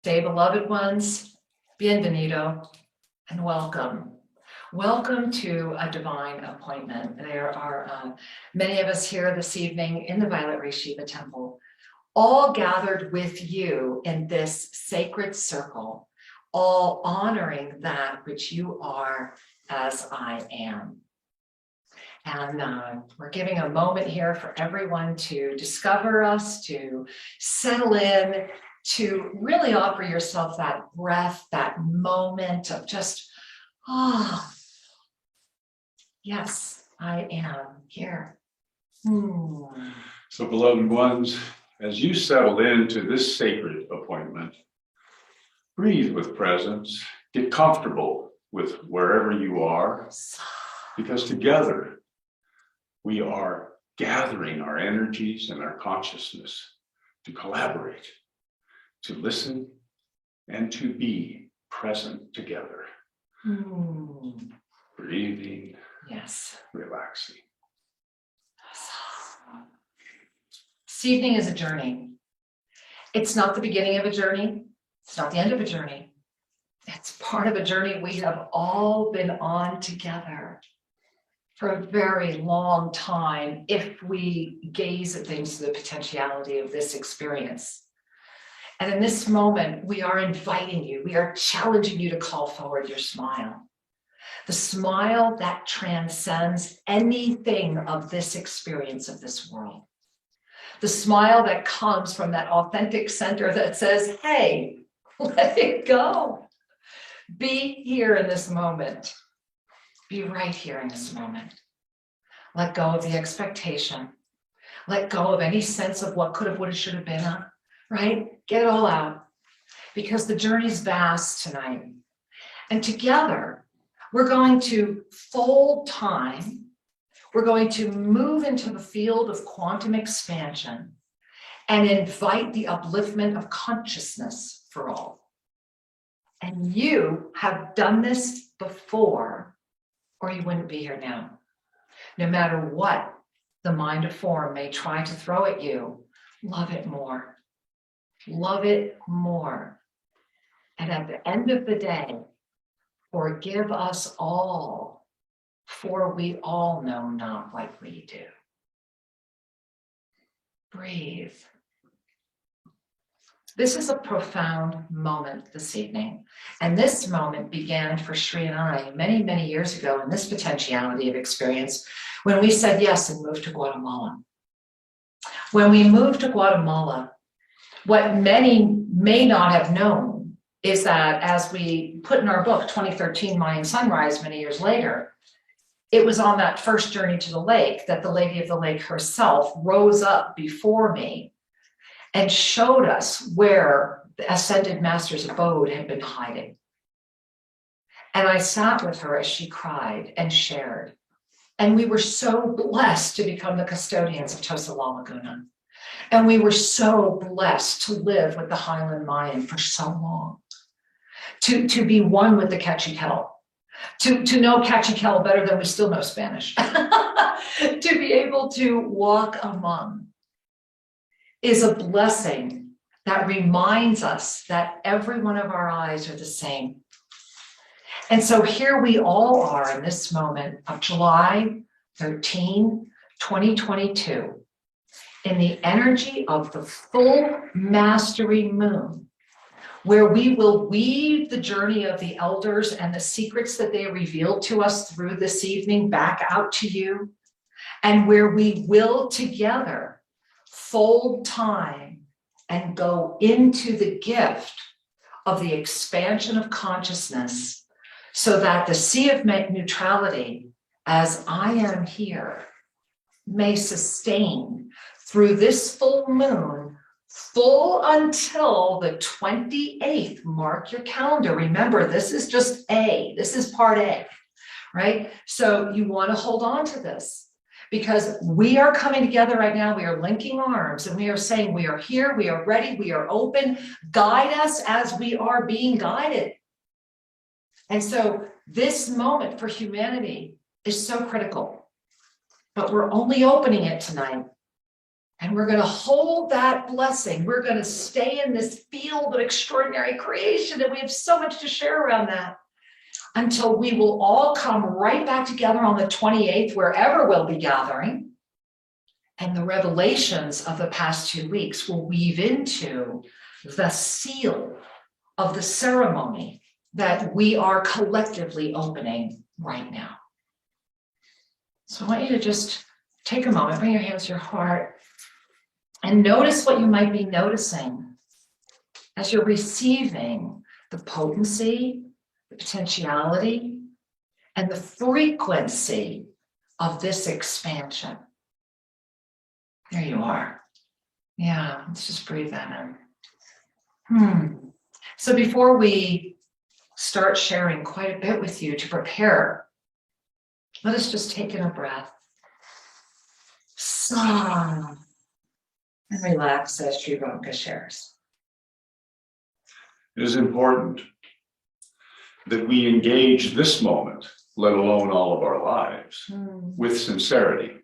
Day, beloved ones, bienvenido, and welcome. Welcome to a divine appointment. There are many of us here this evening in the Violet Ray Shiva Temple, all gathered with you in this sacred circle, all honoring that which you are as I am. And we're giving a moment here for everyone to discover us, to settle in, to really offer yourself that breath, that moment of just, yes, I am here. So, beloved ones, as you settle into this sacred appointment, breathe with presence, get comfortable with wherever you are, because together we are gathering our energies and our consciousness to collaborate, to listen, and to be present together. Breathing, yes, relaxing. This evening is a journey. It's not the beginning of a journey. It's not the end of a journey. It's part of a journey we have all been on together for a very long time if we gaze at things through the potentiality of this experience. And in this moment, we are inviting you, we are challenging you to call forward your smile. The smile that transcends anything of this experience of this world. The smile that comes from that authentic center that says, hey, let it go. Be here in this moment. Be right here in this moment. Let go of the expectation. Let go of any sense of what could have, would have, should have been, right? Get it all out. Because the journey's vast tonight. And together, we're going to fold time. We're going to move into the field of quantum expansion and invite the upliftment of consciousness for all. And you have done this before, or you wouldn't be here now. No matter what the mind of form may try to throw at you, love it more. Love it more. And at the end of the day, forgive us all, for we all know not what we do. Breathe. This is a profound moment this evening. And this moment began for Shri and I many, many years ago in this potentiality of experience when we said yes and moved to Guatemala. When we moved to Guatemala, what many may not have known is that as we put in our book, 2013 Mayan Sunrise, many years later, it was on that first journey to the lake that the Lady of the Lake herself rose up before me and showed us where the Ascended Master's abode had been hiding. And I sat with her as she cried and shared. And we were so blessed to become the custodians of Tosa La Laguna. And we were so blessed to live with the Highland Mayan for so long. To be one with the Cachiquel. To know Cachiquel better than we still know Spanish. To be able to walk among is a blessing that reminds us that every one of our eyes are the same. And so here we all are in this moment of July 13, 2022, in the energy of the full mastery moon, where we will weave the journey of the elders and the secrets that they revealed to us through this evening back out to you, and where we will together fold time and go into the gift of the expansion of consciousness so that the sea of neutrality, as I am here, may sustain through this full moon, full until the 28th. Mark your calendar. Remember, this is just this is part A, right? So you want to hold on to this. Because we are coming together right now, we are linking arms and we are saying we are here, we are ready, we are open, guide us as we are being guided. And so this moment for humanity is so critical, but we're only opening it tonight. And we're going to hold that blessing. We're going to stay in this field of extraordinary creation. And we have so much to share around that until we will all come right back together on the 28th, wherever we'll be gathering. And the revelations of the past 2 weeks will weave into the seal of the ceremony that we are collectively opening right now. So I want you to just take a moment, bring your hands to your heart, and notice what you might be noticing as you're receiving the potency, the potentiality, and the frequency of this expansion. There you are. Yeah, let's just breathe that in. So before we start sharing quite a bit with you to prepare, let us just take in a breath. Sigh. And relax as Shivanka shares. It is important that we engage this moment, let alone all of our lives, with sincerity,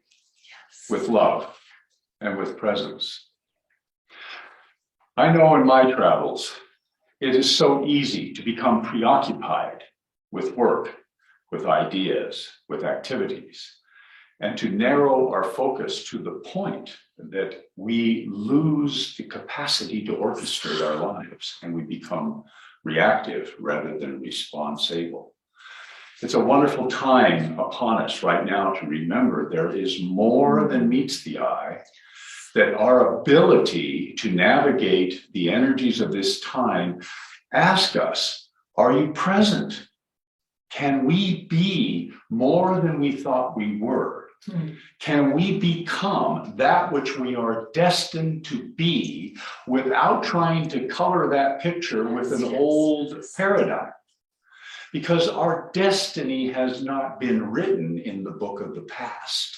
with love, and with presence. I know in my travels, it is so easy to become preoccupied with work, with ideas, with activities, and to narrow our focus to the point that we lose the capacity to orchestrate our lives and we become reactive rather than responsible. It's a wonderful time upon us right now to remember there is more than meets the eye, that our ability to navigate the energies of this time ask us, are you present? Can we be more than we thought we were? Can we become that which we are destined to be without trying to color that picture with an old paradigm? Because our destiny has not been written in the book of the past.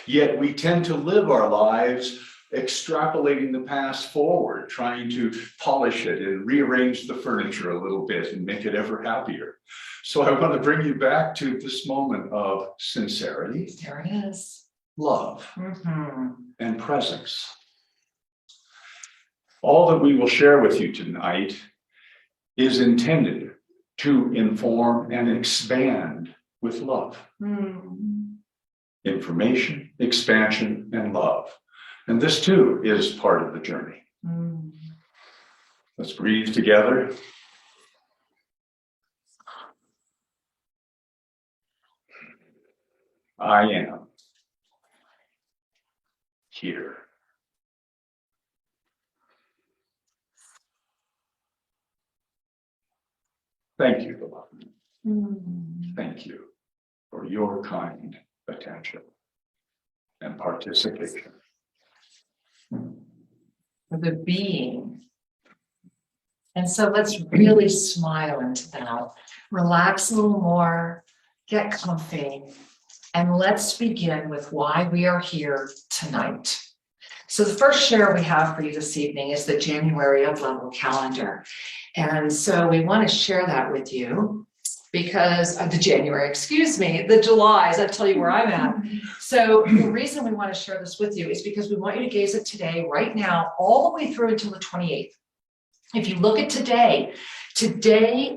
Yet we tend to live our lives extrapolating the past forward, trying to polish it and rearrange the furniture a little bit and make it ever happier. So I want to bring you back to this moment of sincerity. There it is. Love and presence. All that we will share with you tonight is intended to inform and expand with love. Information, expansion, and love. And this too is part of the journey. Let's breathe together. I am here. Thank you, beloved. Thank you for your kind attention and participation. For the being. And so let's really smile into that. Relax a little more, get comfy, and let's begin with why we are here tonight. So the first share we have for you this evening is the January of Level calendar. And so we want to share that with you because the July's, I'll tell you where I'm at. So the reason we want to share this with you is because we want you to gaze at today, right now, all the way through until the 28th. If you look at today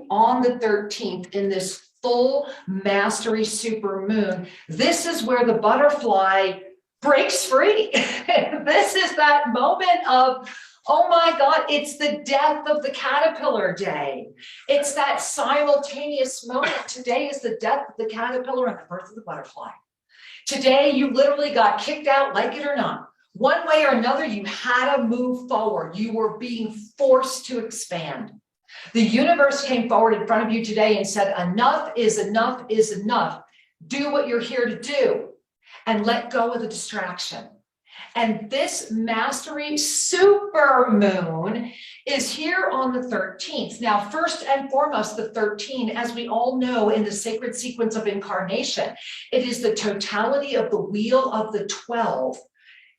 on the 13th in this full mastery super moon, this is where the butterfly breaks free. This is that moment of, oh my God, it's the death of the caterpillar day. It's that simultaneous moment. Today is the death of the caterpillar and the birth of the butterfly. Today, you literally got kicked out, like it or not. One way or another, you had to move forward. You were being forced to expand. The universe came forward in front of you today and said, enough is enough is enough. Do what you're here to do and let go of the distraction. And this mastery super moon is here on the 13th. Now, first and foremost, the 13, as we all know in the sacred sequence of incarnation, it is the totality of the wheel of the 12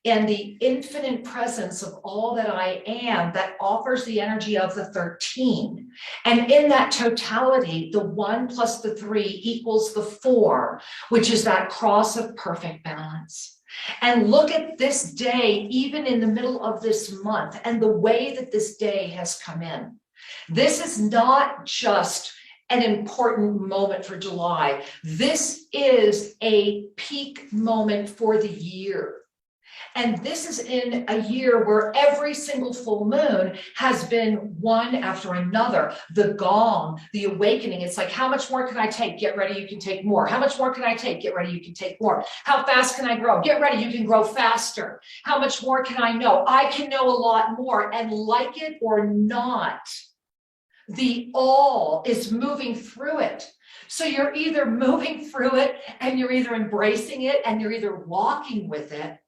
and the infinite presence of all that I am that offers the energy of the 13. And in that totality, the 1 plus the 3 equals the 4, which is that cross of perfect balance. And look at this day, even in the middle of this month, and the way that this day has come in. This is not just an important moment for July. This is a peak moment for the year. And this is in a year where every single full moon has been one after another. The gong, the awakening. It's like, how much more can I take? Get ready, you can take more. How much more can I take? Get ready, you can take more. How fast can I grow? Get ready, you can grow faster. How much more can I know? I can know a lot more. And like it or not, the all is moving through it. So you're either moving through it and you're either embracing it and you're either walking with it,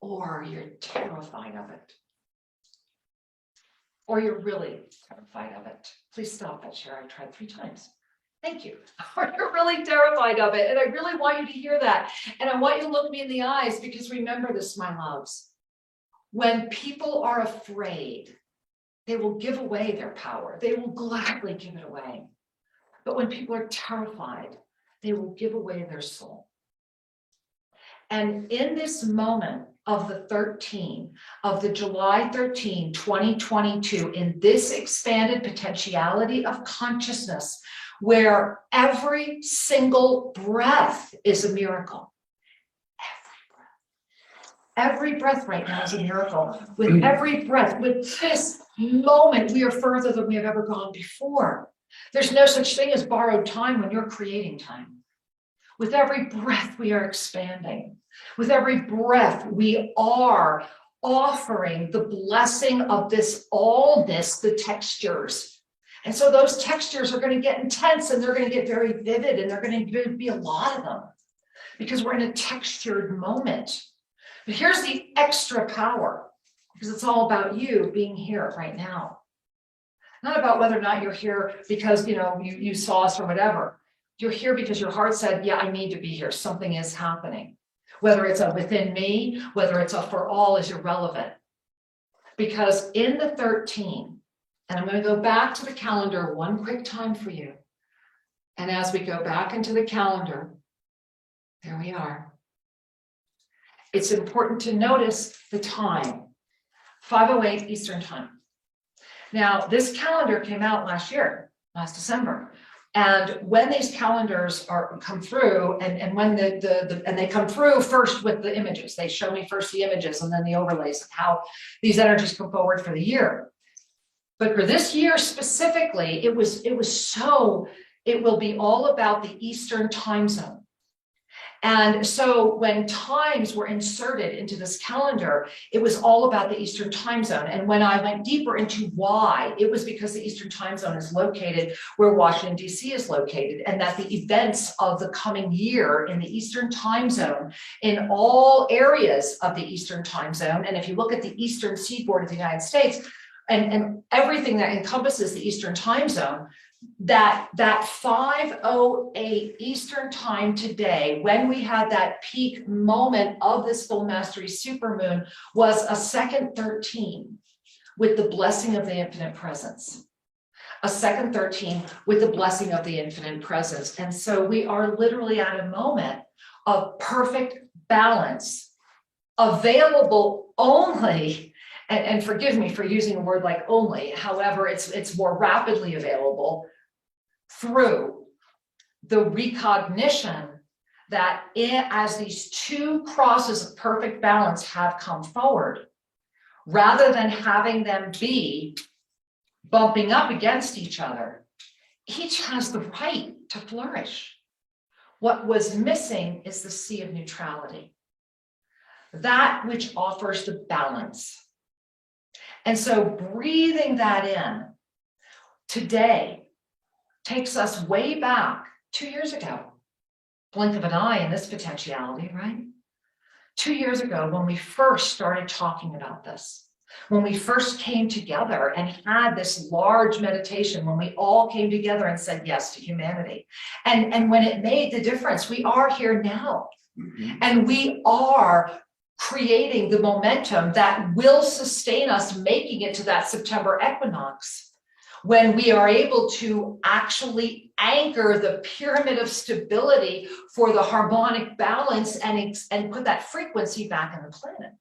or you're terrified of it. Or you're really terrified of it. Please stop that share. I've tried 3 times. Thank you. Or you're really terrified of it. And I really want you to hear that. And I want you to look me in the eyes, because remember this, my loves. When people are afraid, they will give away their power. They will gladly give it away. But when people are terrified, they will give away their soul. And in this moment of the July 13, 2022, in this expanded potentiality of consciousness, where every single breath is a miracle. Every breath right now is a miracle. With every breath, with this moment, we are further than we have ever gone before. There's no such thing as borrowed time when you're creating time. With every breath, we are expanding. With every breath, we are offering the blessing of this allness, the textures. And so those textures are going to get intense, and they're going to get very vivid, and they're going to be a lot of them, because we're in a textured moment. But here's the extra power, because it's all about you being here right now. Not about whether or not you're here because, you saw us or whatever. You're here because your heart said, yeah, I need to be here. Something is happening. Whether it's a within me, whether it's a for all, is irrelevant. Because in the 13, and I'm going to go back to the calendar one quick time for you. And as we go back into the calendar, there we are. It's important to notice the time, 5:08 Eastern time. Now, this calendar came out last December. And when these calendars come through, and when and they come through first with the images, they show me first the images and then the overlays and how these energies come forward for the year. But for this year specifically, it will be all about the Eastern time zone. And so when times were inserted into this calendar, it was all about the Eastern time zone. And when I went deeper into why, it was because the Eastern time zone is located where Washington, D.C. is located, and that the events of the coming year in the Eastern time zone, in all areas of the Eastern time zone, and if you look at the Eastern seaboard of the United States, and everything that encompasses the Eastern time zone, that 5:08 Eastern time today, when we had that peak moment of this full mastery supermoon, was a second 13 with the blessing of the infinite presence. A second 13 with the blessing of the infinite presence. And so we are literally at a moment of perfect balance, available only, and forgive me for using a word like only, however, it's more rapidly available through the recognition that as these 2 crosses of perfect balance have come forward, rather than having them be bumping up against each other, each has the right to flourish. What was missing is the sea of neutrality, that which offers the balance. And so breathing that in today takes us way back 2 years ago, blink of an eye in this potentiality, right? 2 years ago, when we first started talking about this, when we first came together and had this large meditation, when we all came together and said yes to humanity, and when it made the difference, we are here now. Mm-hmm. And we are creating the momentum that will sustain us making it to that September equinox. when we are able to actually anchor the pyramid of stability for the harmonic balance and put that frequency back in the planet.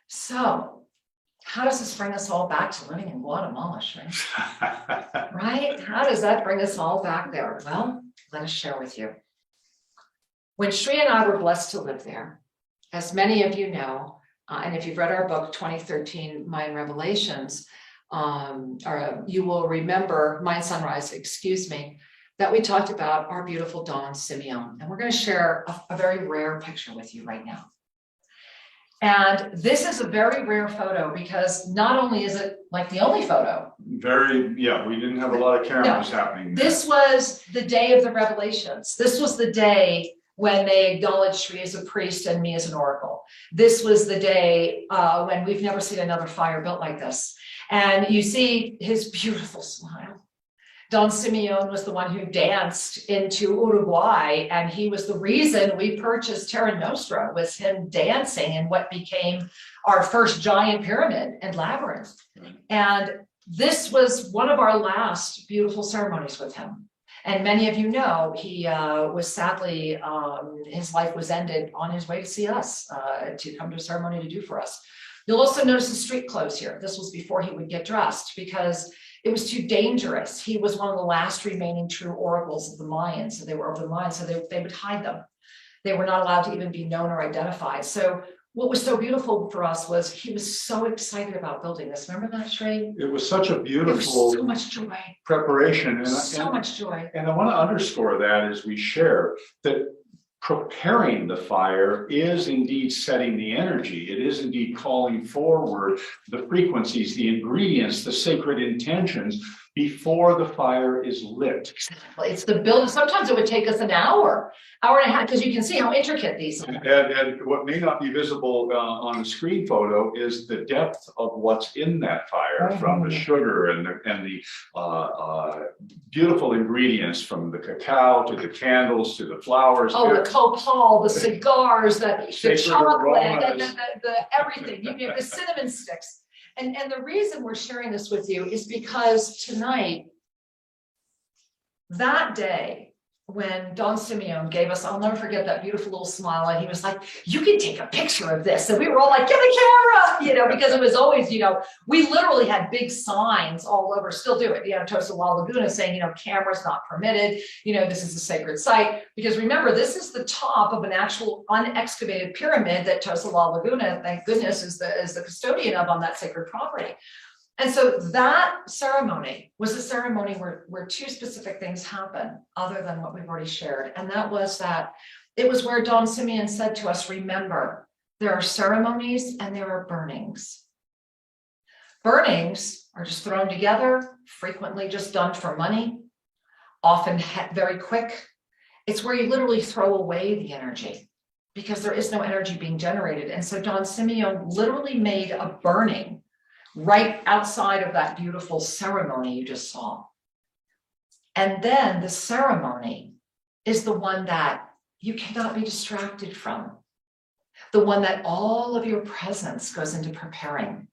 So how does this bring us all back to living in Guatemala, Sri? Right? How does that bring us all back there? Well, let us share with you. When Sri and I were blessed to live there, as many of you know, and if you've read our book, 2013 Mind Revelations, or you will remember Mind Sunrise, excuse me, that we talked about our beautiful Don Simeon. And we're going to share a very rare picture with you right now. And this is a very rare photo because not only is it like the only photo. We didn't have a lot of cameras happening. This was the day of the revelations. This was the day when they acknowledged Sri as a priest and me as an oracle. This was the day when we've never seen another fire built like this. And you see his beautiful smile. Don Simeon was the one who danced into Uruguay, and he was the reason we purchased Terra Nostra, was him dancing in what became our first giant pyramid and labyrinth. And this was one of our last beautiful ceremonies with him. And many of you know, he was sadly, his life was ended on his way to see us, to come to a ceremony to do for us. You'll also notice the street clothes here. This was before he would get dressed because it was too dangerous. He was one of the last remaining true oracles of the Mayans. So they were over the Mayans, so they would hide them. They were not allowed to even be known or identified. So what was so beautiful for us was he was so excited about building this. Remember that, Sri? It was such a beautiful, so much joy. Preparation. So much joy. And I want to underscore that as we share that preparing the fire is indeed setting the energy. It is indeed calling forward the frequencies, the ingredients, the sacred intentions before the fire is lit. Exactly. It's the build. Sometimes it would take us an hour and a half, because you can see how intricate these are. And what may not be visible on the screen photo is the depth of what's in that fire, from the sugar and the beautiful ingredients, from the cacao to the candles to the flowers. Oh, the copal, the cigars, the chocolate, aromas. the everything. You have the cinnamon sticks. And the reason we're sharing this with you is because tonight, that day, when Don Simeon gave us, I'll never forget that beautiful little smile, and he was like, you can take a picture of this. And we were all like, get the camera, because it was always, we literally had big signs all over, still do it, Tosa La Laguna saying, cameras not permitted, this is a sacred site. Because remember, this is the top of an actual unexcavated pyramid that Tosa La Laguna, thank goodness, is the custodian of on that sacred property. And so that ceremony was a ceremony where two specific things happened other than what we've already shared. And that was that it was where Don Simeon said to us, remember, there are ceremonies and there are burnings. Burnings are just thrown together, frequently just done for money, often very quick. It's where you literally throw away the energy because there is no energy being generated. And so Don Simeon literally made a burning right outside of that beautiful ceremony you just saw. And then the ceremony is the one that you cannot be distracted from, the one that all of your presence goes into preparing.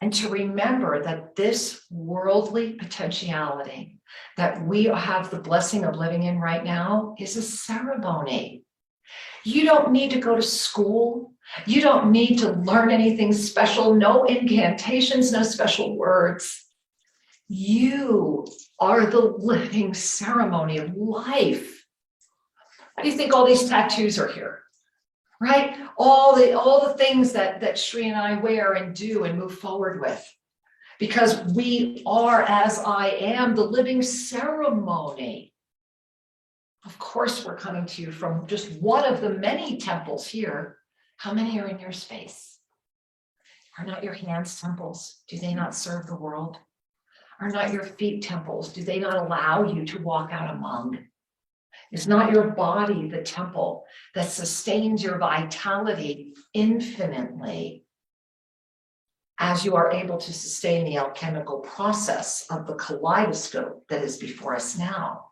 And to remember that this worldly potentiality that we have the blessing of living in right now is a ceremony. You don't need to go to school. You don't need to learn anything special, no incantations, no special words. You are the living ceremony of life. Why do you think all these tattoos are here? Right? All the things that Sri and I wear and do and move forward with. Because we are, as I am, the living ceremony. Of course, we're coming to you from just one of the many temples here. How many are in your space? Are not your hands temples? Do they not serve the world? Are not your feet temples? Do they not allow you to walk out among? Is not your body the temple that sustains your vitality infinitely as you are able to sustain the alchemical process of the kaleidoscope that is before us now?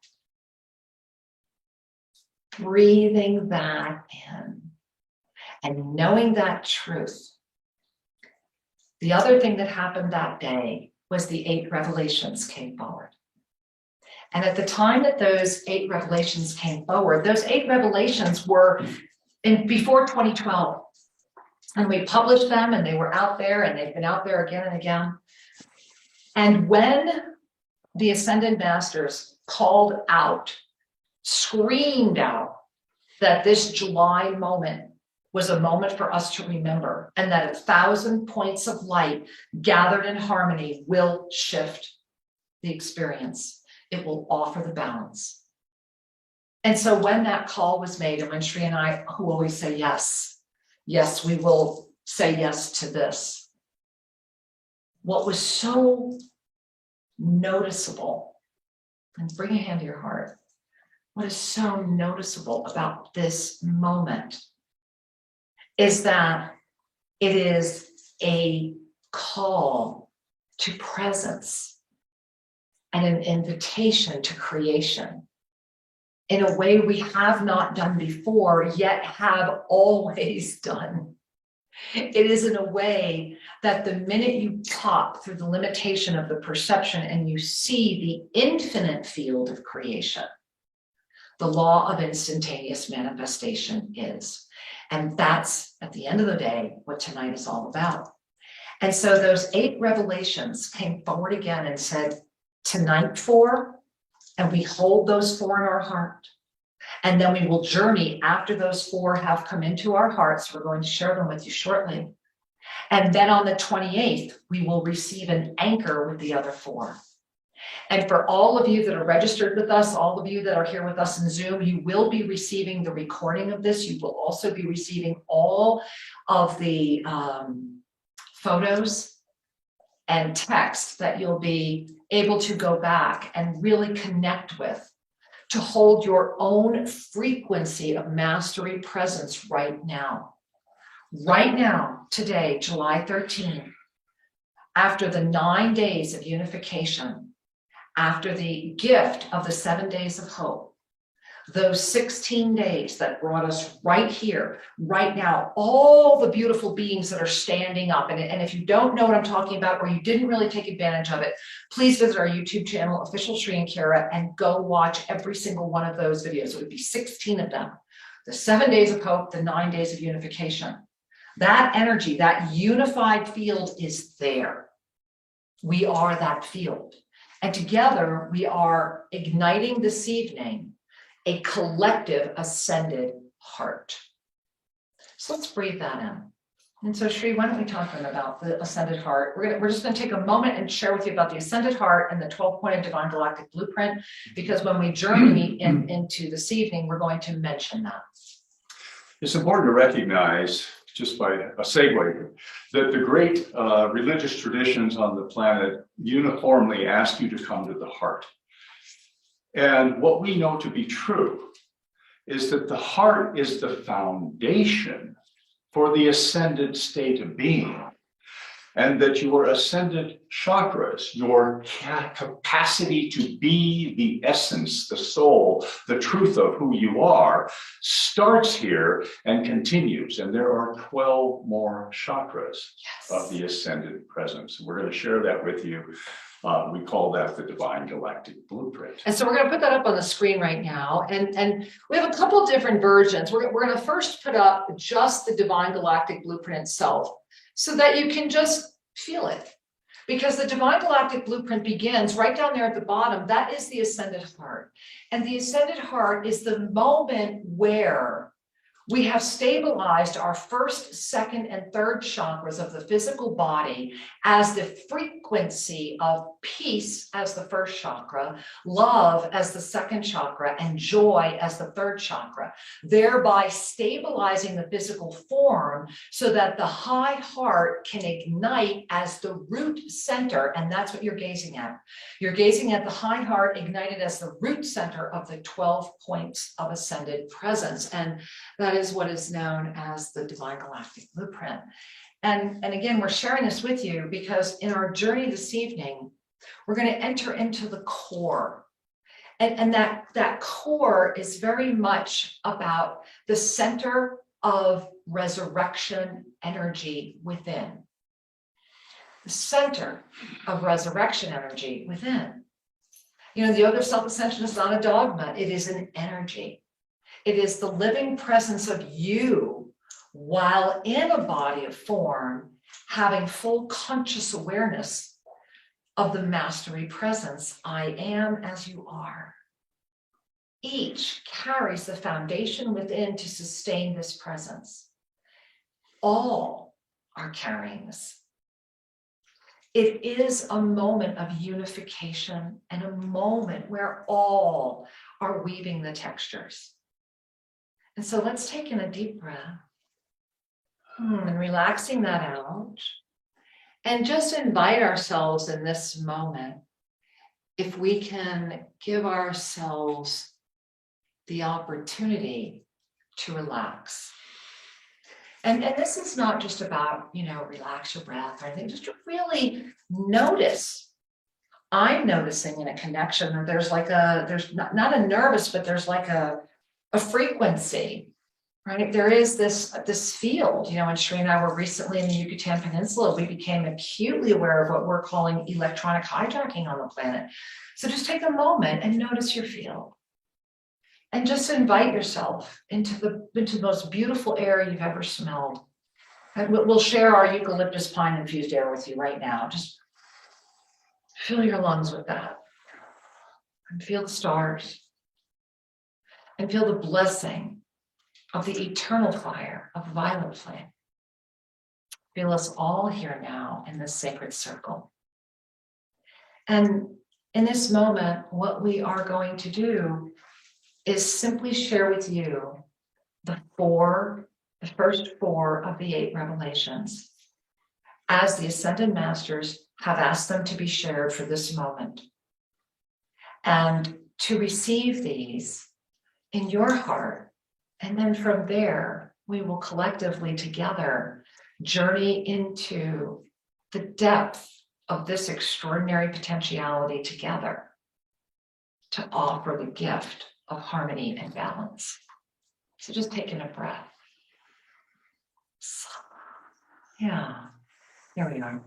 Breathing that in and knowing that truth. The other thing that happened that day was the 8 revelations came forward. And at the time that those 8 revelations came forward, those 8 revelations were before 2012. And we published them, and they were out there, and they've been out there again and again. And when the Ascended Masters called out, screamed out, that this July moment was a moment for us to remember, and that 1,000 points of light gathered in harmony will shift the experience. It will offer the balance. And so when that call was made, and when Shri and I, who always say yes, yes, we will say yes to this. What was so noticeable, and bring a hand to your heart, what is so noticeable about this moment is that it is a call to presence and an invitation to creation in a way we have not done before, yet have always done. It is in a way that the minute you pop through the limitation of the perception and you see the infinite field of creation, the law of instantaneous manifestation is. And that's, at the end of the day, what tonight is all about. And so those 8 revelations came forward again and said, tonight 4, and we hold those 4 in our heart. And then we will journey after those 4 have come into our hearts. We're going to share them with you shortly. And then on the 28th, we will receive an anchor with the other 4. And for all of you that are registered with us, all of you that are here with us in Zoom, you will be receiving the recording of this. You will also be receiving all of the photos and text that you'll be able to go back and really connect with, to hold your own frequency of mastery presence right now. Right now, today, July 13th, after the 9 days of unification, after the gift of the 7 days of hope, those 16 days that brought us right here, right now, all the beautiful beings that are standing up. And if you don't know what I'm talking about, or you didn't really take advantage of it, please visit our YouTube channel, Official Shri and Kara, and go watch every single one of those videos. It would be 16 of them. The 7 days of hope, the 9 days of unification. That energy, that unified field is there. We are that field. And together we are igniting this evening a collective ascended heart. So let's breathe that in. And so Shri, why don't we talk about the ascended heart? We're just going to take a moment and share with you about the ascended heart and the 12-pointed divine galactic blueprint, because when we journey into this evening, we're going to mention that. It's important to recognize, just by a segue, that the great religious traditions on the planet uniformly ask you to come to the heart. And what we know to be true is that the heart is the foundation for the ascended state of being, and that your ascended chakras, your capacity to be the essence, the soul, the truth of who you are, starts here and continues. And there are 12 more chakras of the ascended presence. We're going to share that with you. We call that the Divine Galactic Blueprint. And so we're going to put that up on the screen right now. And we have a couple of different versions. We're going to first put up just the Divine Galactic Blueprint itself, so that you can just feel it. Because the Divine Galactic Blueprint begins right down there at the bottom. That is the Ascended Heart. And the Ascended Heart is the moment where we have stabilized our first, second, and third chakras of the physical body as the frequency of peace as the first chakra, love as the second chakra, and joy as the third chakra, thereby stabilizing the physical form so that the high heart can ignite as the root center. And that's what you're gazing at. You're gazing at the high heart ignited as the root center of the 12 points of ascended presence. And that is what is known as the Divine Galactic Blueprint. And again, we're sharing this with you because in our journey this evening, we're going to enter into the core. And that core is very much about the center of resurrection energy within. the center of resurrection energy within. You know, the Yoga of Self-Ascension is not a dogma, it is an energy. It is the living presence of you while in a body of form, having full conscious awareness of the mastery presence, I am as you are. Each carries the foundation within to sustain this presence. All are carrying this. It is a moment of unification and a moment where all are weaving the textures. And so let's take in a deep breath and relaxing that out. And just invite ourselves in this moment, if we can give ourselves the opportunity to relax. And this is not just about, you know, relax your breath or anything, just to really notice. I'm noticing in a connection that there's like there's not a nervous, but there's like a frequency, right? There is this field, you know, and Sri and I were recently in the Yucatan Peninsula, we became acutely aware of what we're calling electronic hijacking on the planet. So just take a moment and notice your field. And just invite yourself into the most beautiful air you've ever smelled. And we'll share our eucalyptus pine infused air with you right now. Just fill your lungs with that. And feel the stars. And feel the blessing of the eternal fire of violet flame. Feel us all here now in this sacred circle. And in this moment, what we are going to do is simply share with you the first four of the 8 revelations, as the Ascended Masters have asked them to be shared for this moment. And to receive these in your heart, and then from there, we will collectively together journey into the depth of this extraordinary potentiality together to offer the gift of harmony and balance. So just taking a breath. Yeah, there we are.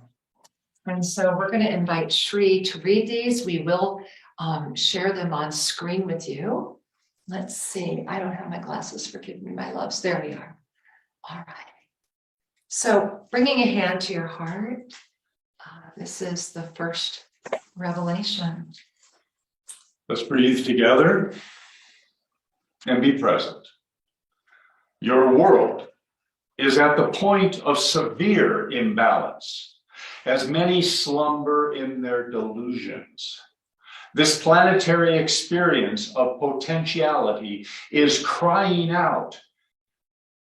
And so we're going to invite Sri to read these. We will share them on screen with you. Let's see. I don't have my glasses. Forgive me, my loves. There we are. All right. So bringing a hand to your heart. This is the first revelation. Let's breathe together and be present. Your world is at the point of severe imbalance, as many slumber in their delusions. This planetary experience of potentiality is crying out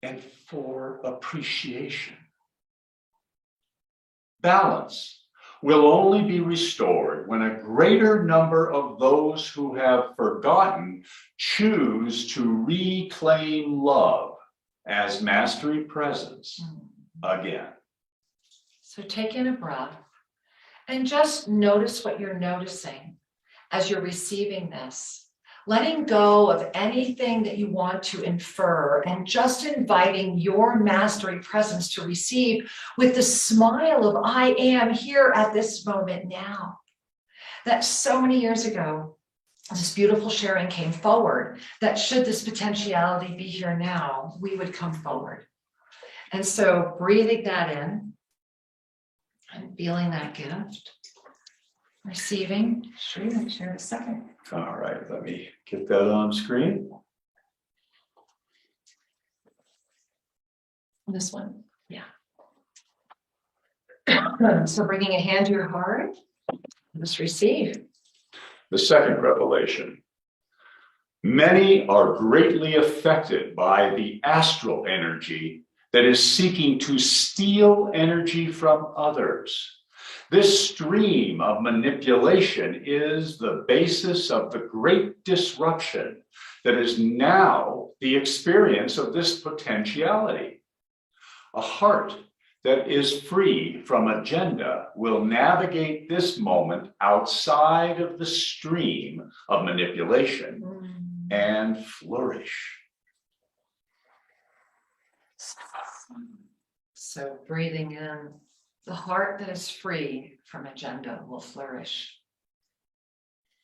and for appreciation. Balance will only be restored when a greater number of those who have forgotten choose to reclaim love as mastery presence again. So take in a breath and just notice what you're noticing as you're receiving this. Letting go of anything that you want to infer and just inviting your mastery presence to receive with the smile of I am here at this moment now. That so many years ago, this beautiful sharing came forward that should this potentiality be here now, we would come forward. And so breathing that in and feeling that gift. Receiving. Sure, let me share in a second. All right, let me get that on screen. This one, yeah. So bringing a hand to your heart, just receive. The second revelation. Many are greatly affected by the astral energy that is seeking to steal energy from others. This stream of manipulation is the basis of the great disruption that is now the experience of this potentiality. A heart that is free from agenda will navigate this moment outside of the stream of manipulation and flourish. So breathing in The heart that is free from agenda will flourish.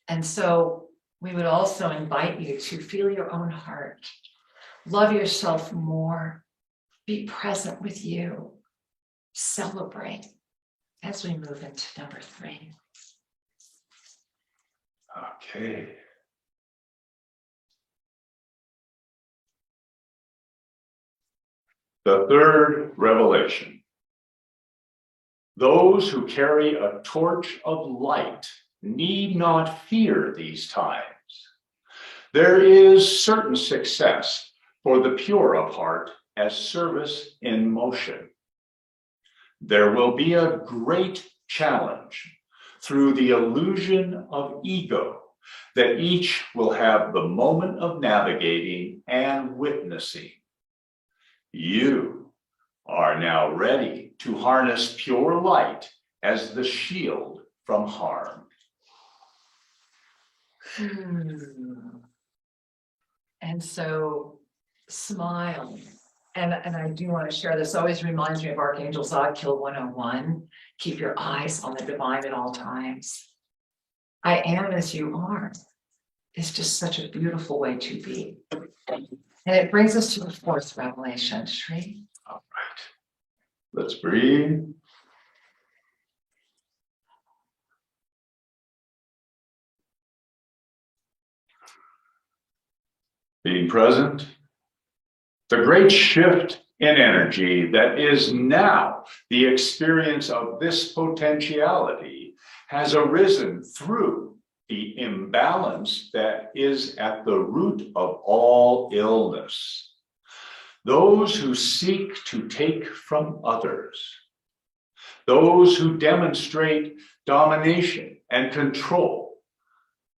And so we would also invite you to feel your own heart. Love yourself more. Be present with you. Celebrate as we move into number 3. Okay. The third revelation. Those who carry a torch of light need not fear these times. There is certain success for the pure of heart as service in motion. There will be a great challenge through the illusion of ego that each will have the moment of navigating and witnessing. You are now ready to harness pure light as the shield from harm. And so smile. And I do want to share this. Always reminds me of Archangel Zadkiel 101. Keep your eyes on the divine at all times. I am as you are. It's just such a beautiful way to be. And it brings us to the 4th revelation, Shri. All right. Let's breathe. Being present. The great shift in energy that is now the experience of this potentiality has arisen through the imbalance that is at the root of all illness. Those who seek to take from others, those who demonstrate domination and control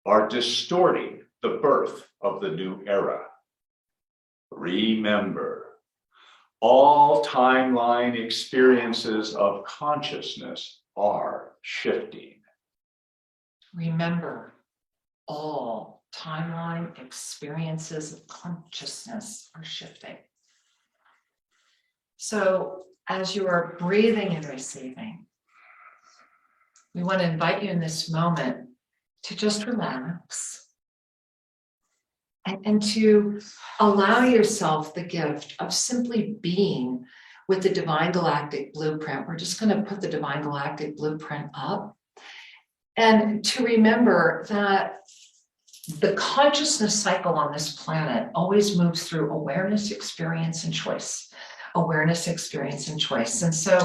are distorting the birth of the new era. Remember, all timeline experiences of consciousness are shifting. Remember, all timeline experiences of consciousness are shifting. So as you are breathing and receiving, we want to invite you in this moment to just relax and to allow yourself the gift of simply being with the Divine Galactic Blueprint. We're just going to put the Divine Galactic Blueprint up. And to remember that the consciousness cycle on this planet always moves through awareness, experience, and choice. Awareness, experience, and choice. And so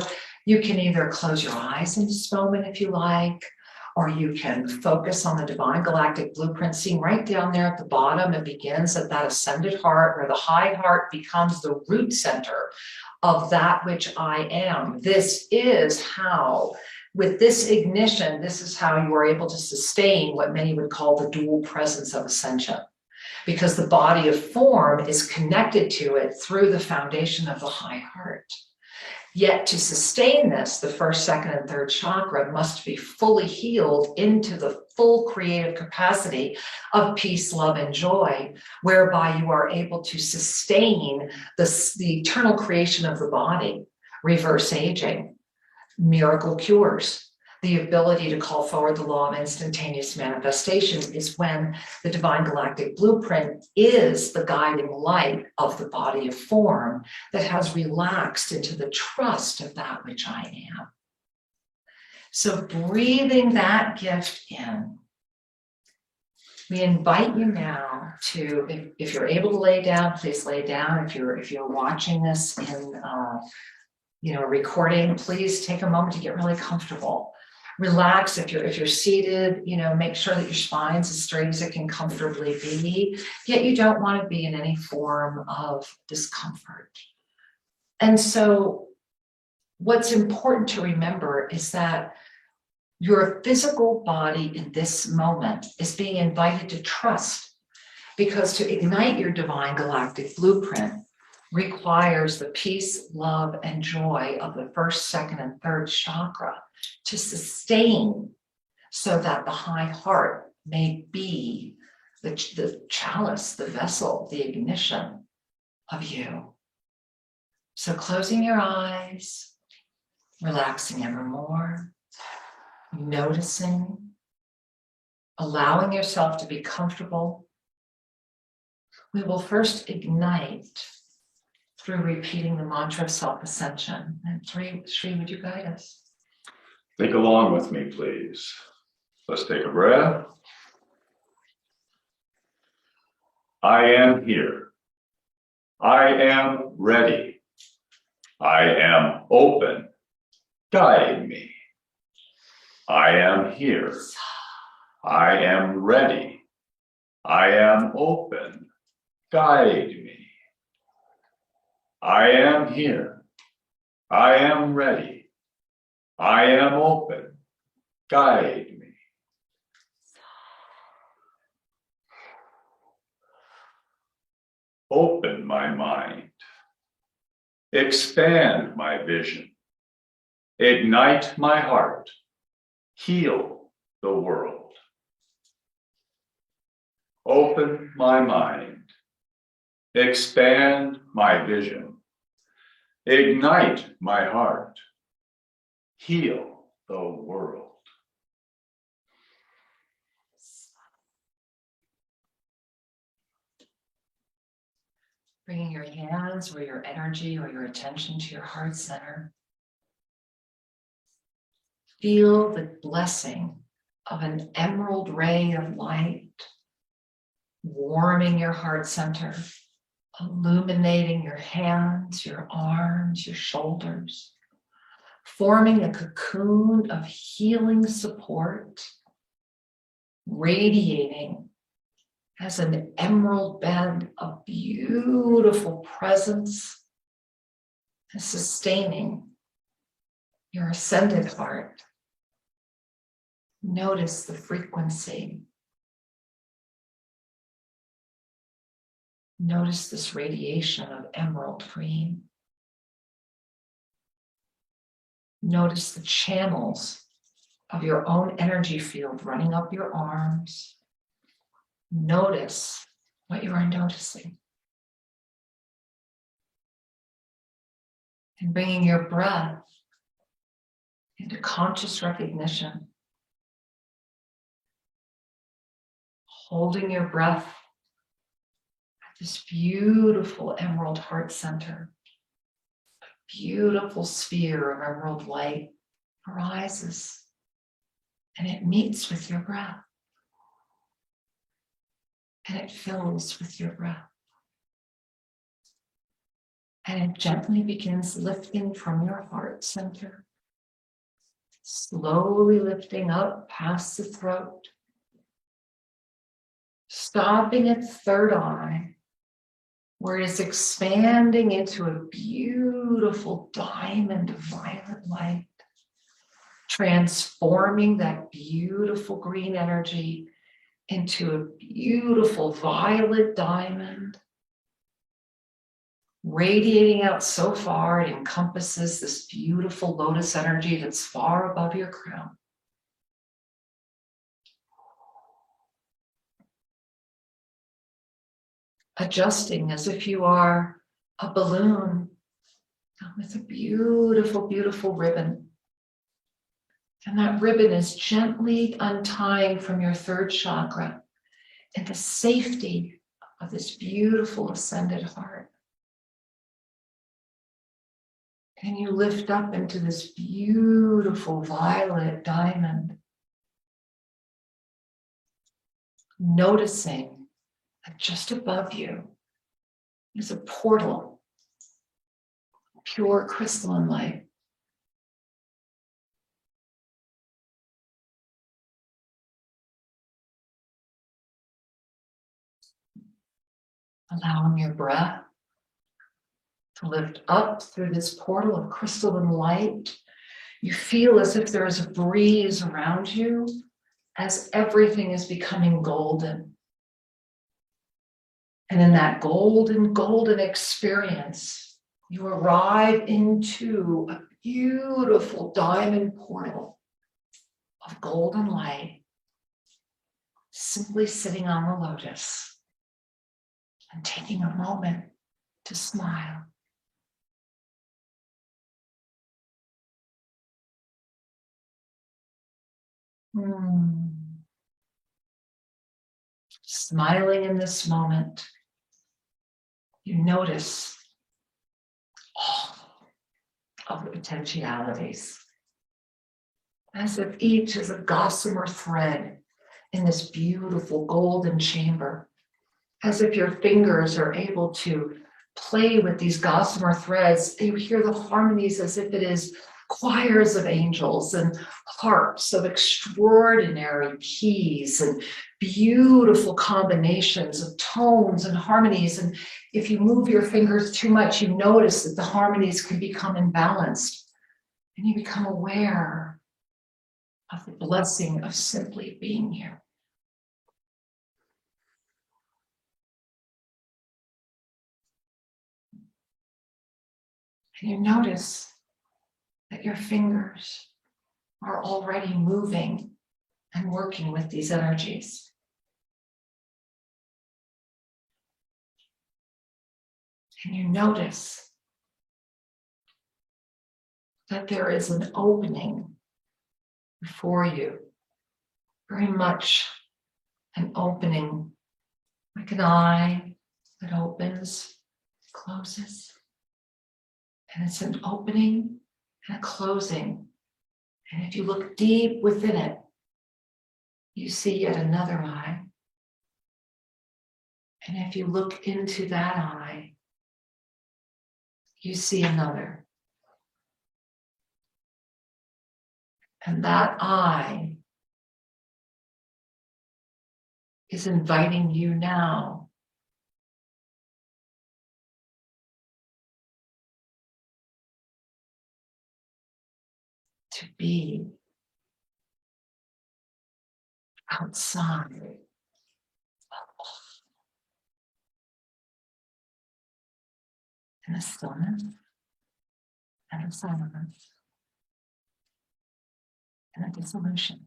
you can either close your eyes in this moment if you like, or you can focus on the Divine Galactic Blueprint, seeing right down there at the bottom. It begins at that ascended heart, where the high heart becomes the root center of that which I am. This is how, with this ignition, this is how you are able to sustain what many would call the dual presence of ascension, because the body of form is connected to it through the foundation of the high heart. Yet to sustain this, the 1st, 2nd, and 3rd chakra must be fully healed into the full creative capacity of peace, love, and joy, whereby you are able to sustain the eternal creation of the body, reverse aging, miracle cures. The ability to call forward the law of instantaneous manifestation is when the Divine Galactic Blueprint is the guiding light of the body of form that has relaxed into the trust of that which I am. So breathing that gift in, we invite you now to, if you're able to lay down, please lay down. If you're watching this in a recording, please take a moment to get really comfortable. Relax. If you're seated, make sure that your spine's as straight as it can comfortably be, yet you don't want to be in any form of discomfort. And so what's important to remember is that your physical body in this moment is being invited to trust, because to ignite your Divine Galactic Blueprint requires the peace, love, and joy of the 1st, 2nd, and 3rd chakra to sustain, so that the high heart may be the chalice, the vessel, the ignition of you. So closing your eyes, relaxing ever more, noticing, allowing yourself to be comfortable. We will first ignite through repeating the mantra of self-ascension. And Sri, would you guide us? Think along with me, please. Let's take a breath. I am here. I am ready. I am open. Guide me. I am here. I am ready. I am open. Guide me. I am here. I am ready. I am open. Guide me. Open my mind. Expand my vision. Ignite my heart. Heal the world. Open my mind. Expand my vision. Ignite my heart. Heal the world. Bringing your hands or your energy or your attention to your heart center. Feel the blessing of an emerald ray of light warming your heart center, illuminating your hands, your arms, your shoulders, forming a cocoon of healing support, radiating as an emerald bed of beautiful presence and sustaining your ascended heart. Notice the frequency. Notice this radiation of emerald green. Notice the channels of your own energy field running up your arms. Notice what you are noticing. And bringing your breath into conscious recognition. Holding your breath at this beautiful emerald heart center. A beautiful sphere of emerald light arises and it meets with your breath. And it fills with your breath. And it gently begins lifting from your heart center, slowly lifting up past the throat, stopping at third eye, where it is expanding into a beautiful diamond of violet light, transforming that beautiful green energy into a beautiful violet diamond, radiating out so far it encompasses this beautiful lotus energy that's far above your crown. Adjusting as if you are a balloon with a beautiful, beautiful ribbon. And that ribbon is gently untying from your third chakra in the safety of this beautiful ascended heart. And you lift up into this beautiful violet diamond, noticing that just above you is a portal, pure crystalline light. Allowing your breath to lift up through this portal of crystalline light. You feel as if there is a breeze around you as everything is becoming golden. And in that golden experience, you arrive into a beautiful diamond portal of golden light, simply sitting on the lotus and taking a moment to smile. Smiling in this moment, you notice all of the potentialities, as if each is a gossamer thread in this beautiful golden chamber, as if your fingers are able to play with these gossamer threads. You hear the harmonies as if it is choirs of angels and harps of extraordinary keys and beautiful combinations of tones and harmonies. And if you move your fingers too much, you notice that the harmonies can become imbalanced, and you become aware of the blessing of simply being here. And you notice that your fingers are already moving and working with these energies. And you notice that there is an opening before you, very much an opening, like an eye that opens, closes. And it's an opening and a closing. And if you look deep within it, you see yet another eye. And if you look into that eye, you see another. And that eye is inviting you now to be outside in the stillness and the silence and the dissolution.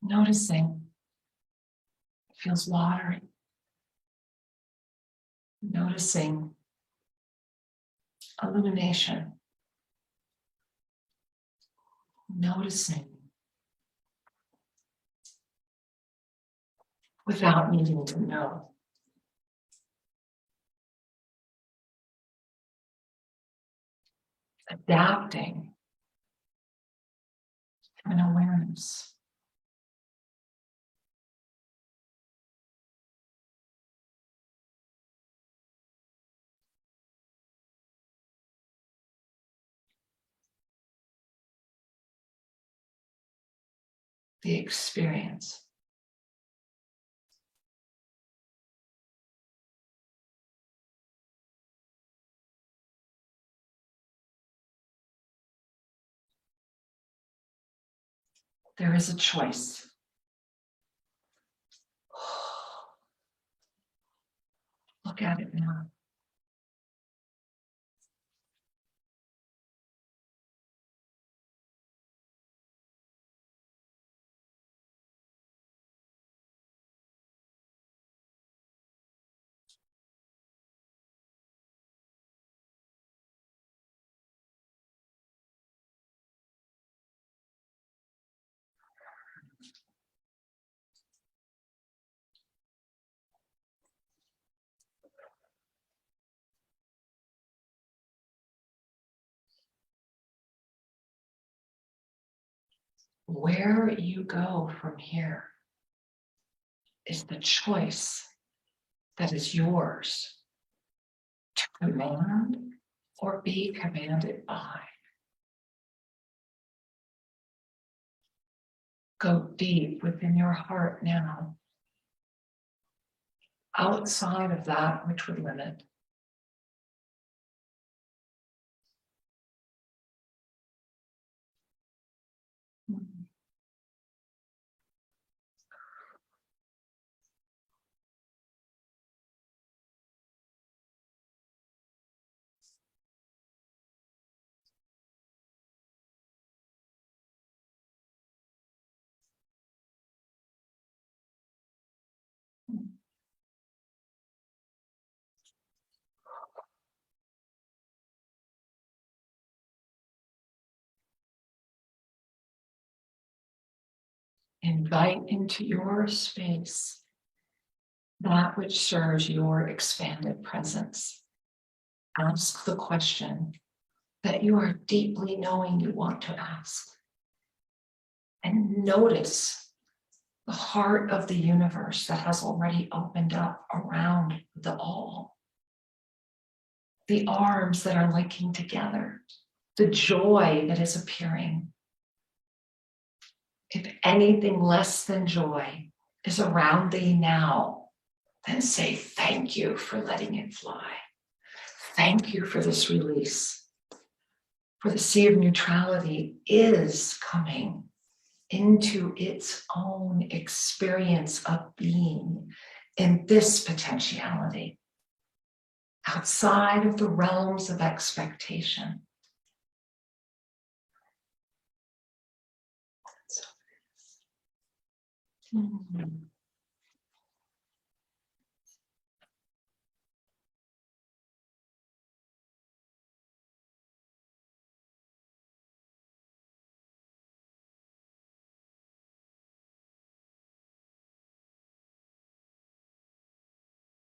Noticing it feels watery. Noticing illumination. Noticing without needing to know. Adapting an awareness. The experience. There is a choice. Look at it now. Where you go from here is the choice that is yours to command or be commanded by. Go deep within your heart now, outside of that which would limit. Invite into your space that which serves your expanded presence. Ask the question that you are deeply knowing you want to ask. And notice the heart of the universe that has already opened up around the all. The arms that are linking together. The joy that is appearing. If anything less than joy is around thee now, then say thank you for letting it fly. Thank you for this release. For the sea of neutrality is coming into its own experience of being in this potentiality, outside of the realms of expectation. So it is.